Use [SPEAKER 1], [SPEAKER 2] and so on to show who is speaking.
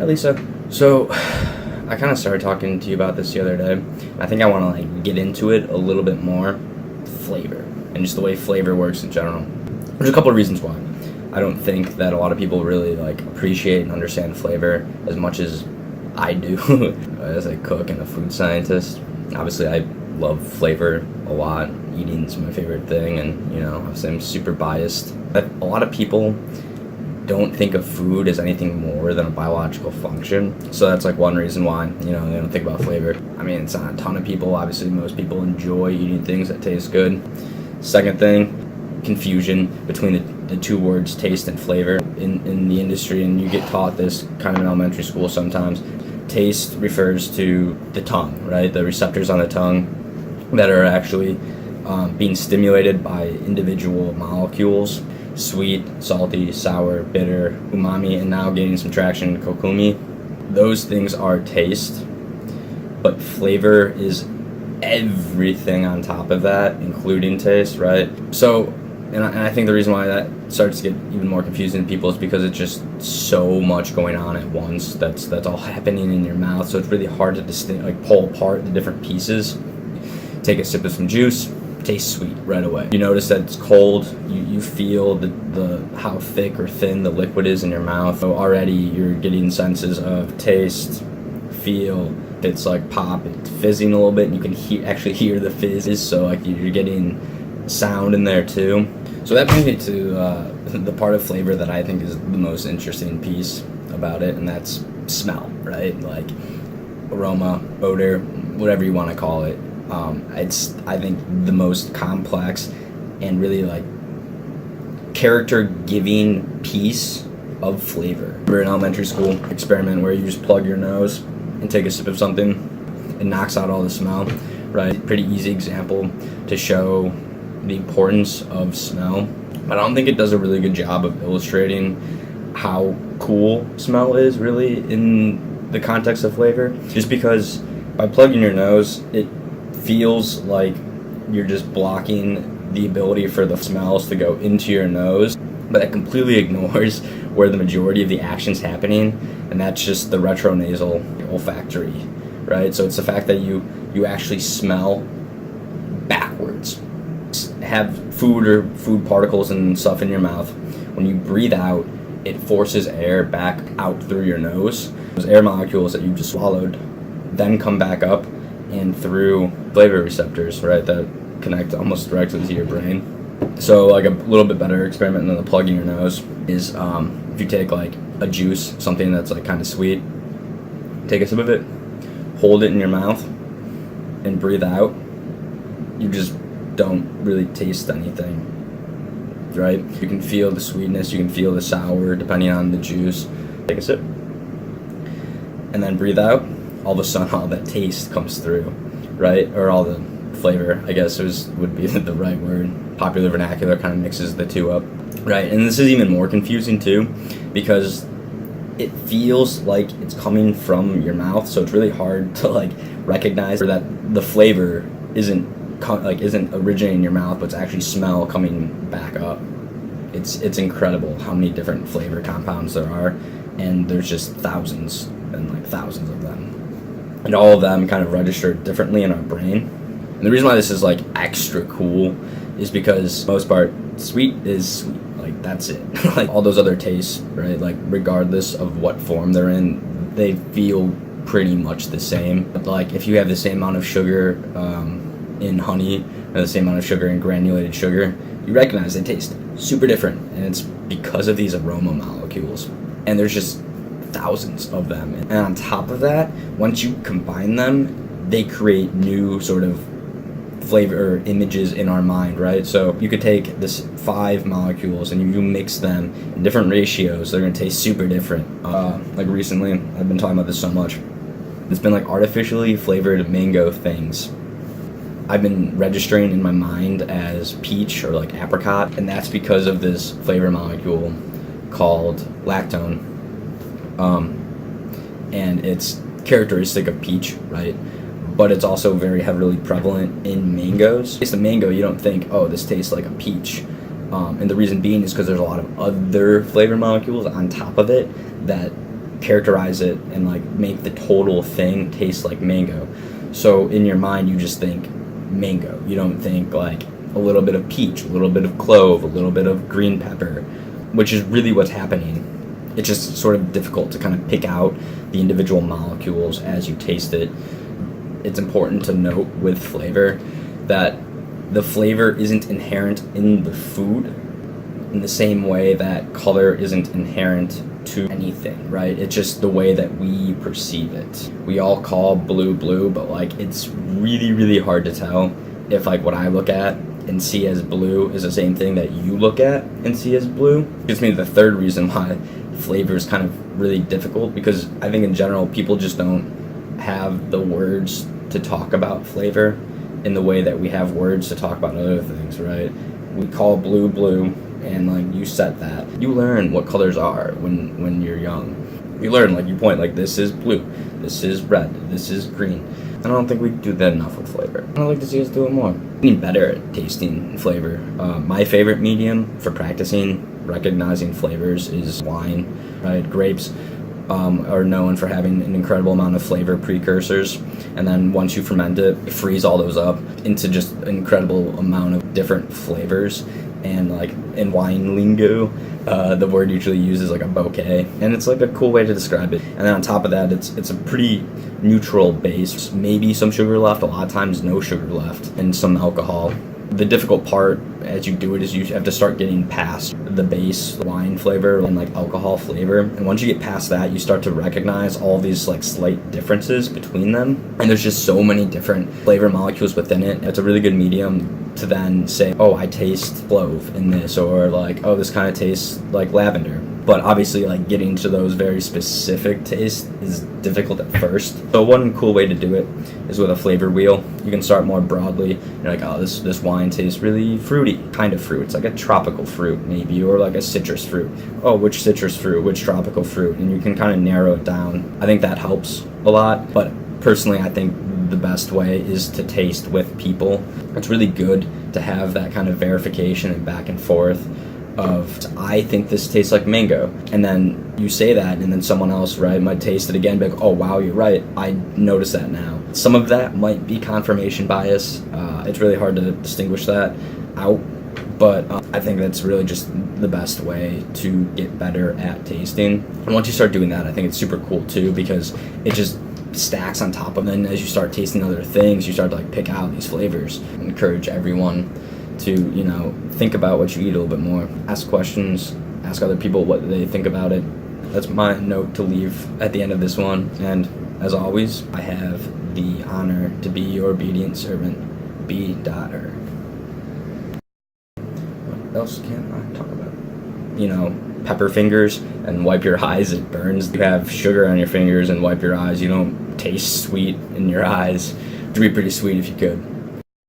[SPEAKER 1] Hi, Lisa. So, I kind of started talking to you about this the other day. I think I want to get into it a little bit more. Flavor and just the way flavor works in general. There's a couple of reasons why. I don't think that a lot of people really appreciate and understand flavor as much as I do as a cook and a food scientist. Obviously, I love flavor a lot. Eating's my favorite thing, and obviously I'm super biased. But a lot of people don't think of food as anything more than a biological function. So that's one reason why, they don't think about flavor. I mean, it's not a ton of people. Obviously, most people enjoy eating things that taste good. Second thing, confusion between the two words taste and flavor in the industry, and you get taught this kind of in elementary school sometimes. Taste refers to the tongue, right? The receptors on the tongue that are actually being stimulated by individual molecules. Sweet, salty, sour, bitter, umami, and now gaining some traction, kokumi. Those things are taste, but flavor is everything on top of that, including taste, right? So, and I think the reason why that starts to get even more confusing to people is because it's just so much going on at once that's all happening in your mouth, so it's really hard to pull apart the different pieces. Take a sip of some juice, tastes sweet right away. You notice that it's cold, you feel the how thick or thin the liquid is in your mouth. So already you're getting senses of taste, feel. It's pop, it's fizzing a little bit, and you can actually hear the fizz. So you're getting sound in there too. So that brings me to the part of flavor that I think is the most interesting piece about it, and that's smell, right? Aroma, odor, whatever you want to call it. It's, I think, the most complex and really character-giving piece of flavor. We're in elementary school experiment where you just plug your nose and take a sip of something. It knocks out all the smell, right? Pretty easy example to show the importance of smell. But I don't think it does a really good job of illustrating how cool smell is really in the context of flavor. Just because by plugging your nose, it feels like you're just blocking the ability for the smells to go into your nose, but that completely ignores where the majority of the action's happening, and that's just the retronasal olfactory, right? So it's the fact that you actually smell backwards. Have food or food particles and stuff in your mouth. When you breathe out, it forces air back out through your nose. Those air molecules that you just swallowed then come back up and through flavor receptors, right, that connect almost directly to your brain. So a little bit better experiment than the plugging your nose is if you take a juice, something that's kind of sweet, take a sip of it, hold it in your mouth, and breathe out. You just don't really taste anything, right? You can feel the sweetness, you can feel the sour depending on the juice. Take a sip, and then breathe out. All of a sudden, all that taste comes through, right? Or all the flavor, I guess would be the right word. Popular vernacular kind of mixes the two up, right? And this is even more confusing too, because it feels like it's coming from your mouth, so it's really hard to recognize that the flavor isn't originating in your mouth, but it's actually smell coming back up. It's incredible how many different flavor compounds there are, and there's just thousands and thousands of them. And all of them kind of register differently in our brain. And the reason why this is extra cool is because, for the most part, sweet is sweet. That's it. All those other tastes, right? Regardless of what form they're in, they feel pretty much the same. But if you have the same amount of sugar in honey or the same amount of sugar in granulated sugar, you recognize they taste super different. And it's because of these aroma molecules. And there's just thousands of them, and on top of that, once you combine them, they create new sort of flavor images in our mind, right? So you could take this 5 molecules and you mix them in different ratios, they're going to taste super different. Recently, I've been talking about this so much, it's been artificially flavored mango things I've been registering in my mind as peach or apricot, and that's because of this flavor molecule called lactone. And it's characteristic of peach, right? But it's also very heavily prevalent in mangoes. It's a mango, you don't think, oh, this tastes like a peach. And the reason being is because there's a lot of other flavor molecules on top of it that characterize it and like make the total thing taste like mango. So in your mind, you just think mango. You don't think like a little bit of peach, a little bit of clove, a little bit of green pepper, which is really what's happening. It's just sort of difficult to kind of pick out the individual molecules as you taste it. It's important to note with flavor that the flavor isn't inherent in the food in the same way that color isn't inherent to anything, right? It's just the way that we perceive it. We all call blue blue, but like it's really, really hard to tell if like what I look at and see as blue is the same thing that you look at and see as blue. Gives me the third reason why flavor is kind of really difficult, because I think in general people just don't have the words to talk about flavor in the way that we have words to talk about other things, right? We call blue blue, and like you set that. You learn what colors are when you're young. You learn, like you point, like this is blue, this is red, this is green. I don't think we do that enough with flavor. I'd like to see us do it more. Getting better at tasting flavor. My favorite medium for practicing recognizing flavors is wine, right? Grapes are known for having an incredible amount of flavor precursors, and then once you ferment it, you freeze all those up into just an incredible amount of different flavors. And like in wine lingo, the word usually used is like a bouquet, and it's like a cool way to describe it. And then on top of that, it's a pretty neutral base, maybe some sugar left, a lot of times no sugar left, and some alcohol. The difficult part as you do it is you have to start getting past the base wine flavor and like alcohol flavor, and once you get past that, you start to recognize all these like slight differences between them, and there's just so many different flavor molecules within it. It's a really good medium to then say, oh, I taste clove in this, or like, oh, this kind of tastes like lavender. But obviously, like getting to those very specific tastes is difficult at first. So one cool way to do it is with a flavor wheel. You can start more broadly. You're like, oh, this wine tastes really fruity, kind of fruit. It's like a tropical fruit maybe, or like a citrus fruit. Oh, which citrus fruit, which tropical fruit, and you can kind of narrow it down. I think that helps a lot. But personally, I think the best way is to taste with people. It's really good to have that kind of verification and back and forth of, I think this tastes like mango, and then you say that, and then someone else, right, might taste it again, be like, oh wow, you're right, I notice that now. Some of that might be confirmation bias. It's really hard to distinguish that out, but I think that's really just the best way to get better at tasting. And once you start doing that, I think it's super cool too, because it just stacks on top of it, and as you start tasting other things, you start to like pick out these flavors. I encourage everyone to, you know, think about what you eat a little bit more. Ask questions, ask other people what they think about it. That's my note to leave at the end of this one. And as always, I have the honor to be your obedient servant, B.er. What else can I talk about? You know, pepper fingers and wipe your eyes, it burns. You have sugar on your fingers and wipe your eyes. You don't taste sweet in your eyes. It would be pretty sweet if you could.